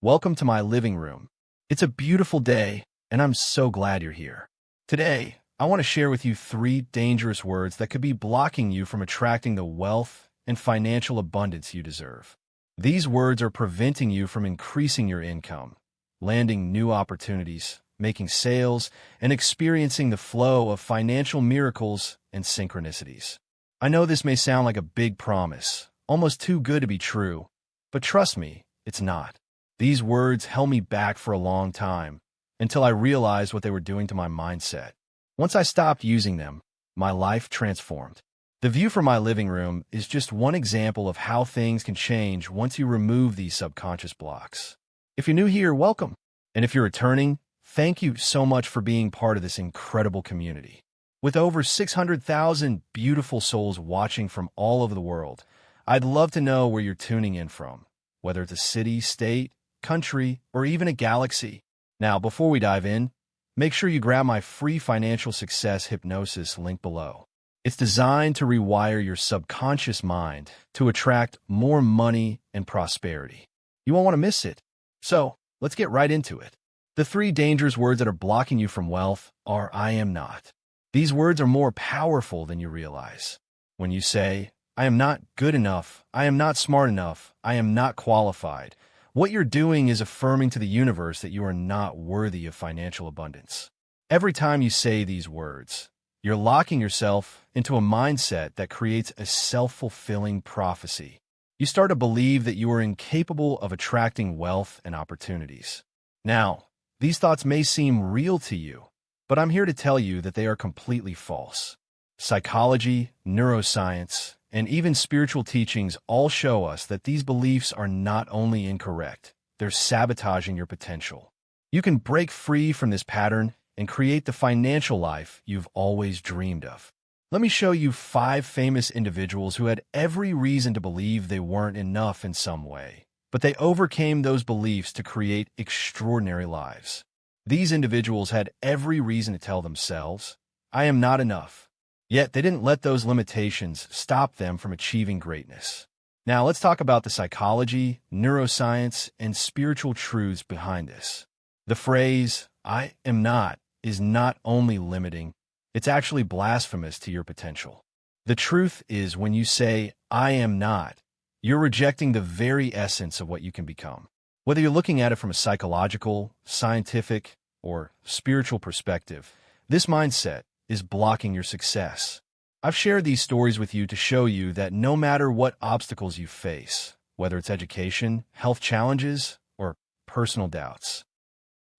Welcome to my living room. It's a beautiful day, and I'm so glad you're here. Today, I want to share with you 3 dangerous words that could be blocking you from attracting the wealth and financial abundance you deserve. These words are preventing you from increasing your income, landing new opportunities, making sales, and experiencing the flow of financial miracles and synchronicities. I know this may sound like a big promise, almost too good to be true, but trust me, it's not. These words held me back for a long time, until I realized what they were doing to my mindset. Once I stopped using them, my life transformed. The view from my living room is just one example of how things can change once you remove these subconscious blocks. If you're new here, welcome. And if you're returning, thank you so much for being part of this incredible community. With over 600,000 beautiful souls watching from all over the world, I'd love to know where you're tuning in from, whether it's a city, state, country, or even a galaxy. Now, before we dive in, make sure you grab my free financial success hypnosis link below. It's designed to rewire your subconscious mind to attract more money and prosperity. You won't want to miss it. So, let's get right into it. The 3 dangerous words that are blocking you from wealth are I am not. These words are more powerful than you realize. When you say, I am not good enough, I am not smart enough, I am not qualified, what you're doing is affirming to the universe that you are not worthy of financial abundance. Every time you say these words, you're locking yourself into a mindset that creates a self-fulfilling prophecy. You start to believe that you are incapable of attracting wealth and opportunities. Now, these thoughts may seem real to you, but I'm here to tell you that they are completely false. Psychology, neuroscience, and even spiritual teachings all show us that these beliefs are not only incorrect, they're sabotaging your potential. You can break free from this pattern and create the financial life you've always dreamed of. Let me show you 5 famous individuals who had every reason to believe they weren't enough in some way, but they overcame those beliefs to create extraordinary lives. These individuals had every reason to tell themselves, I am not enough. Yet they didn't let those limitations stop them from achieving greatness. Now let's talk about the psychology, neuroscience, and spiritual truths behind this. The phrase, I am not, is not only limiting, it's actually blasphemous to your potential. The truth is when you say, I am not, you're rejecting the very essence of what you can become. Whether you're looking at it from a psychological, scientific, or spiritual perspective, this mindset is blocking your success. I've shared these stories with you to show you that no matter what obstacles you face, whether it's education, health challenges, or personal doubts,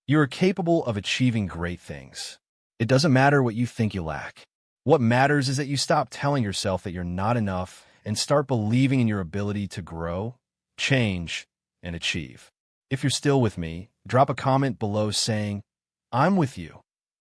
you are capable of achieving great things. It doesn't matter what you think you lack. What matters is that you stop telling yourself that you're not enough and start believing in your ability to grow, change, and achieve. If you're still with me, drop a comment below saying, I'm with you.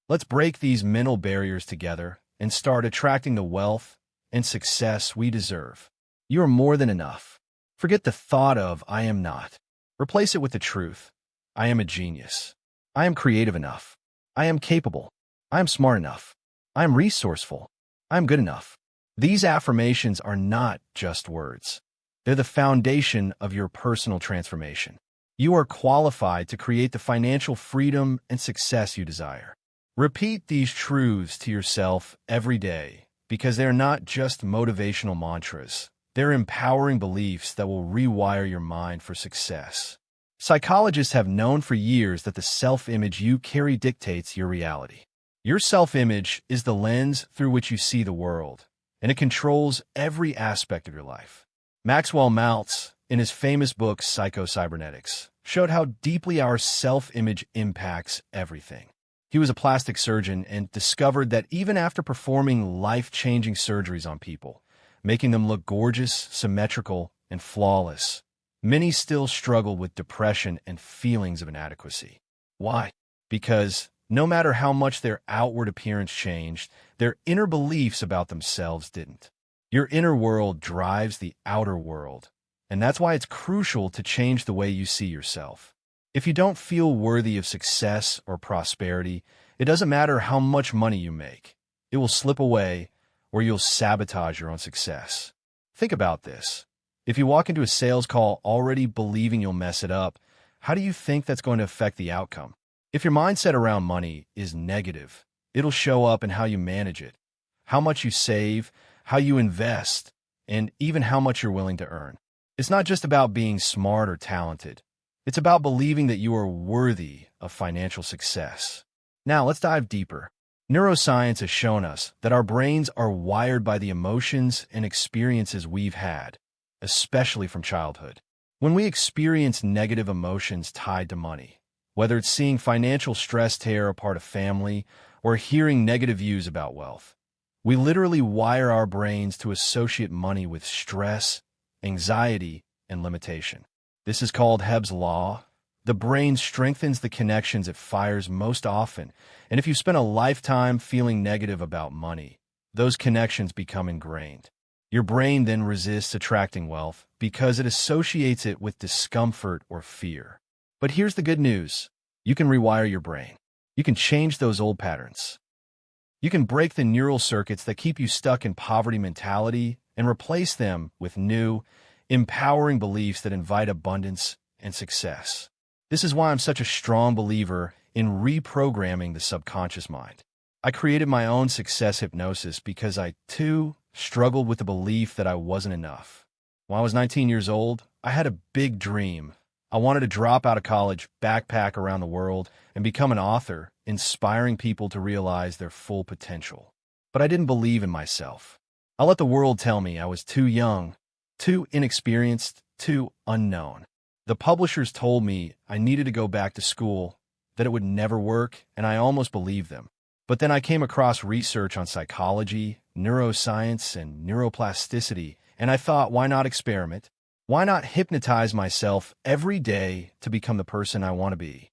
Let's break these mental barriers together and start attracting the wealth and success we deserve. You are more than enough. Forget the thought of I am not. Replace it with the truth. I am a genius. I am creative enough. I am capable. I am smart enough. I am resourceful. I am good enough. These affirmations are not just words. They're the foundation of your personal transformation. You are qualified to create the financial freedom and success you desire. Repeat these truths to yourself every day because they're not just motivational mantras. They're empowering beliefs that will rewire your mind for success. Psychologists have known for years that the self-image you carry dictates your reality. Your self-image is the lens through which you see the world, and it controls every aspect of your life. Maxwell Maltz, in his famous book Psycho-Cybernetics, showed how deeply our self-image impacts everything. He was a plastic surgeon and discovered that even after performing life-changing surgeries on people, making them look gorgeous, symmetrical, and flawless, many still struggled with depression and feelings of inadequacy. Why? Because no matter how much their outward appearance changed, their inner beliefs about themselves didn't. Your inner world drives the outer world, and that's why it's crucial to change the way you see yourself. If you don't feel worthy of success or prosperity, it doesn't matter how much money you make. It will slip away, or you'll sabotage your own success. Think about this. If you walk into a sales call already believing you'll mess it up, how do you think that's going to affect the outcome? If your mindset around money is negative, it'll show up in how you manage it, how much you save, how you invest, and even how much you're willing to earn. It's not just about being smart or talented. It's about believing that you are worthy of financial success. Now, let's dive deeper. Neuroscience has shown us that our brains are wired by the emotions and experiences we've had, especially from childhood. When we experience negative emotions tied to money, whether it's seeing financial stress tear apart a family or hearing negative views about wealth, we literally wire our brains to associate money with stress, anxiety, and limitation. This is called Hebb's Law. The brain strengthens the connections it fires most often, and if you spend a lifetime feeling negative about money, those connections become ingrained. Your brain then resists attracting wealth because it associates it with discomfort or fear. But here's the good news. You can rewire your brain. You can change those old patterns. You can break the neural circuits that keep you stuck in poverty mentality and replace them with new, empowering beliefs that invite abundance and success. This is why I'm such a strong believer in reprogramming the subconscious mind. I created my own success hypnosis because I, too, struggled with the belief that I wasn't enough. When I was 19 years old, I had a big dream. I wanted to drop out of college, backpack around the world, and become an author, inspiring people to realize their full potential. But I didn't believe in myself. I let the world tell me I was too young, too inexperienced, too unknown. The publishers told me I needed to go back to school, that it would never work, and I almost believed them. But then I came across research on psychology, neuroscience, and neuroplasticity, and I thought, why not experiment? Why not hypnotize myself every day to become the person I want to be?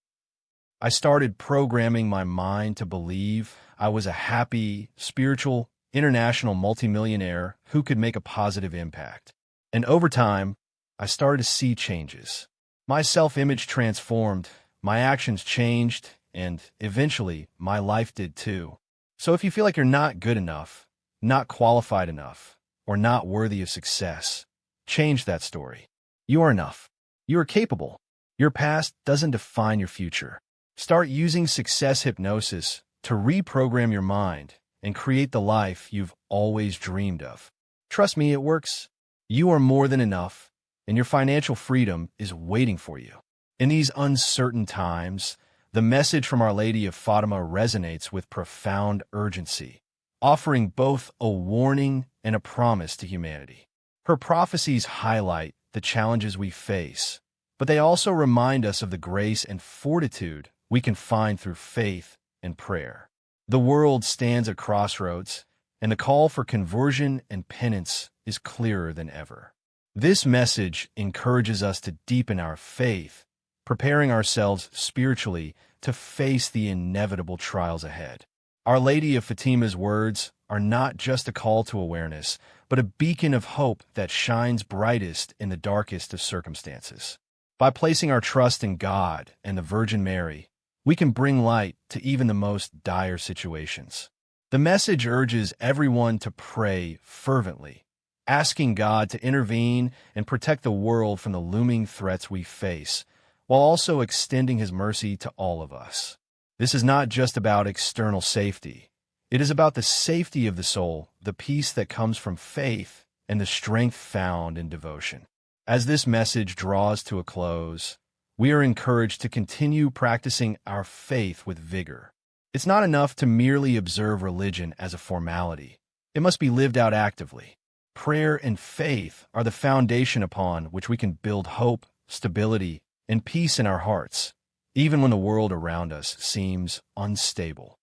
I started programming my mind to believe I was a happy, spiritual, international multimillionaire who could make a positive impact. And over time, I started to see changes. My self-image transformed, my actions changed, and eventually, my life did too. So if you feel like you're not good enough, not qualified enough, or not worthy of success, change that story. You are enough. You are capable. Your past doesn't define your future. Start using success hypnosis to reprogram your mind and create the life you've always dreamed of. Trust me, it works. You are more than enough, and your financial freedom is waiting for you. In these uncertain times, the message from Our Lady of Fatima resonates with profound urgency, offering both a warning and a promise to humanity. Her prophecies highlight the challenges we face, but they also remind us of the grace and fortitude we can find through faith and prayer. The world stands at crossroads, and the call for conversion and penance is clearer than ever. This message encourages us to deepen our faith, preparing ourselves spiritually to face the inevitable trials ahead. Our Lady of Fatima's words are not just a call to awareness, but a beacon of hope that shines brightest in the darkest of circumstances. By placing our trust in God and the Virgin Mary, we can bring light to even the most dire situations. The message urges everyone to pray fervently, asking God to intervene and protect the world from the looming threats we face, while also extending His mercy to all of us. This is not just about external safety. It is about the safety of the soul, the peace that comes from faith, and the strength found in devotion. As this message draws to a close, we are encouraged to continue practicing our faith with vigor. It's not enough to merely observe religion as a formality. It must be lived out actively. Prayer and faith are the foundation upon which we can build hope, stability, and peace in our hearts, even when the world around us seems unstable.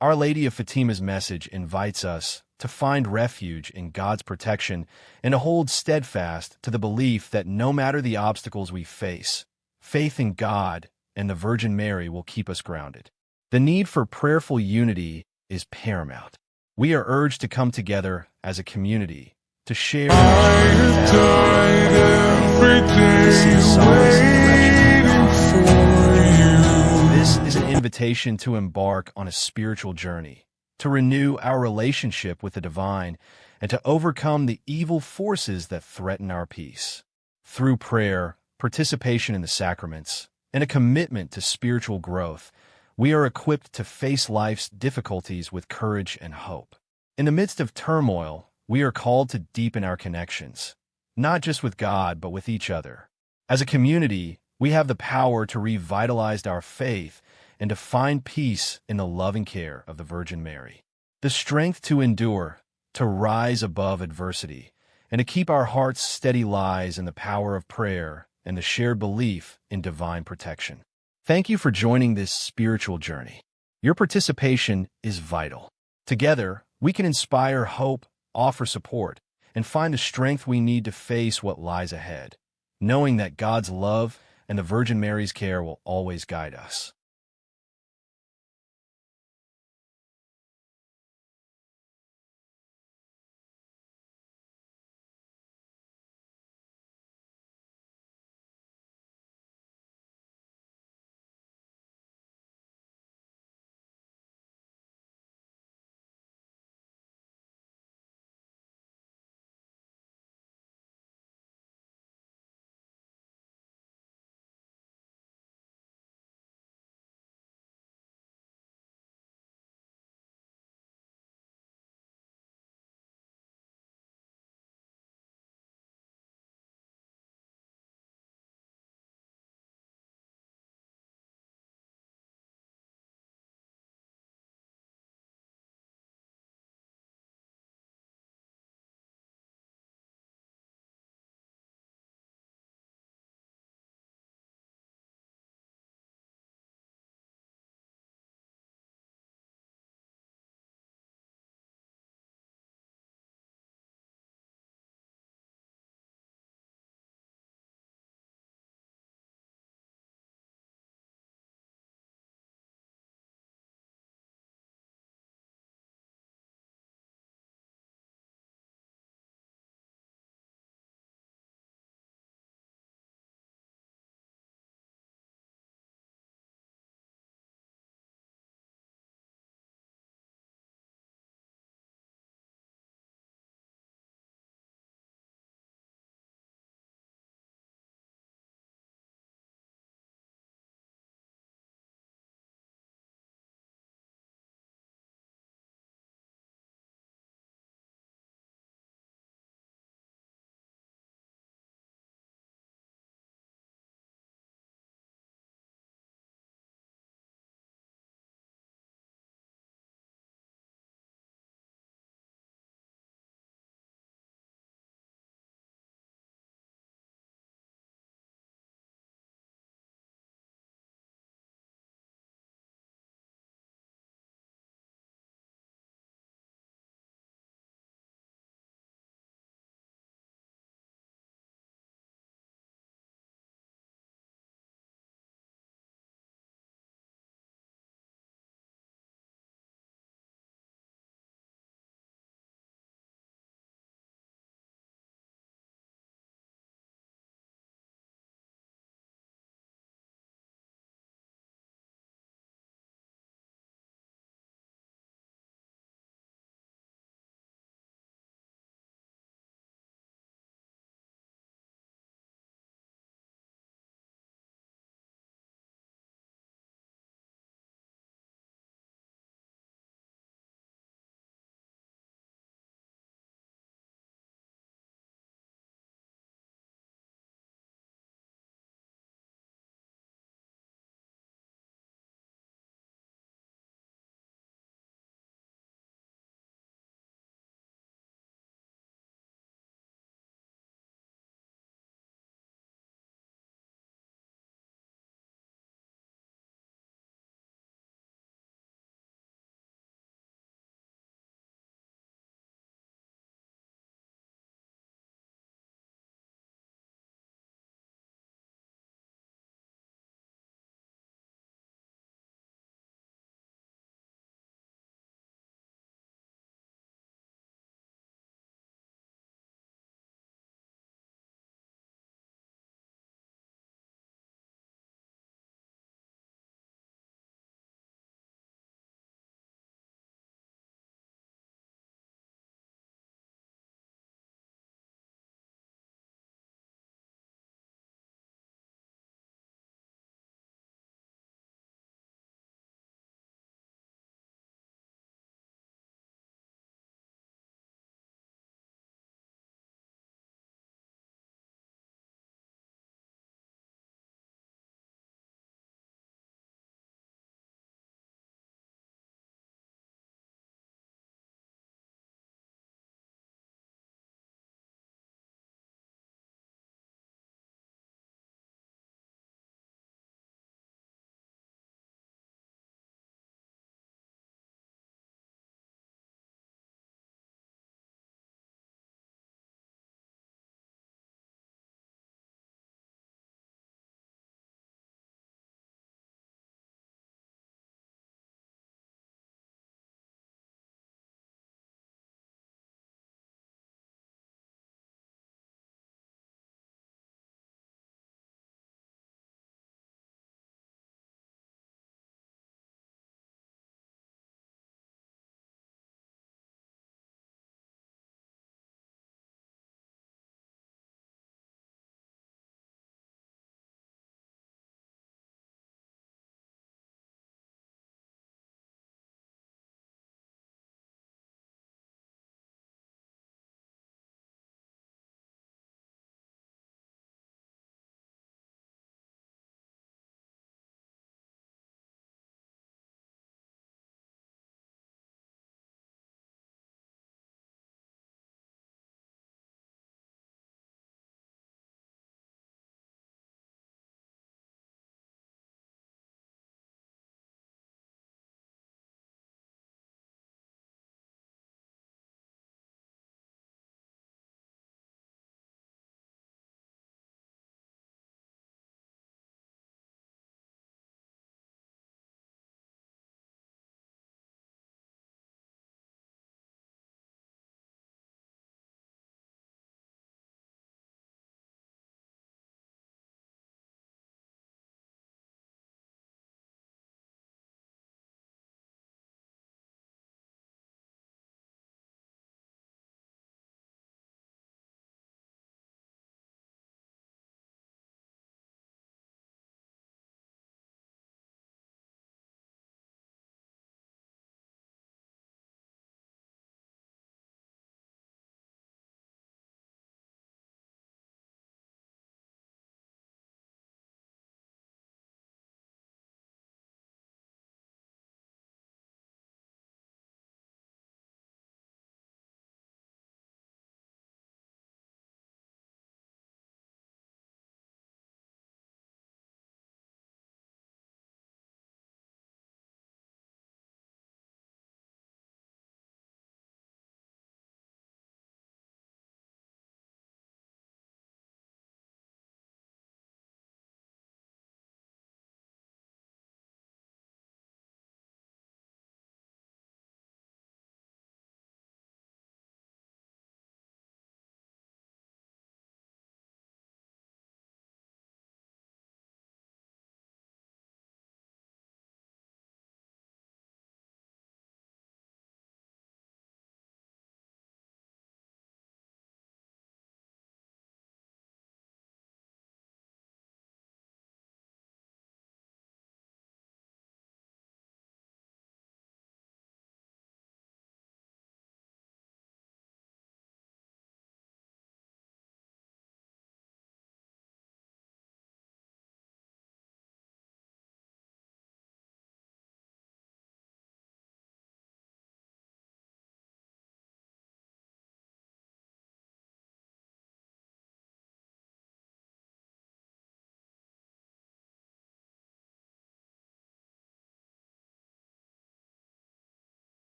Our Lady of Fatima's message invites us to find refuge in God's protection and to hold steadfast to the belief that no matter the obstacles we face, faith in God and the Virgin Mary will keep us grounded. The need for prayerful unity is paramount. We are urged to come together as a community to share This is an invitation to embark on a spiritual journey, to renew our relationship with the divine, and to overcome the evil forces that threaten our peace. Through prayer, participation in the sacraments, and a commitment to spiritual growth, we are equipped to face life's difficulties with courage and hope. In the midst of turmoil, we are called to deepen our connections, not just with God, but with each other. As a community, we have the power to revitalize our faith and to find peace in the loving care of the Virgin Mary. The strength to endure, to rise above adversity, and to keep our hearts steady lies in the power of prayer and the shared belief in divine protection. Thank you for joining this spiritual journey. Your participation is vital. Together, we can inspire hope, offer support, and find the strength we need to face what lies ahead, knowing that God's love and the Virgin Mary's care will always guide us.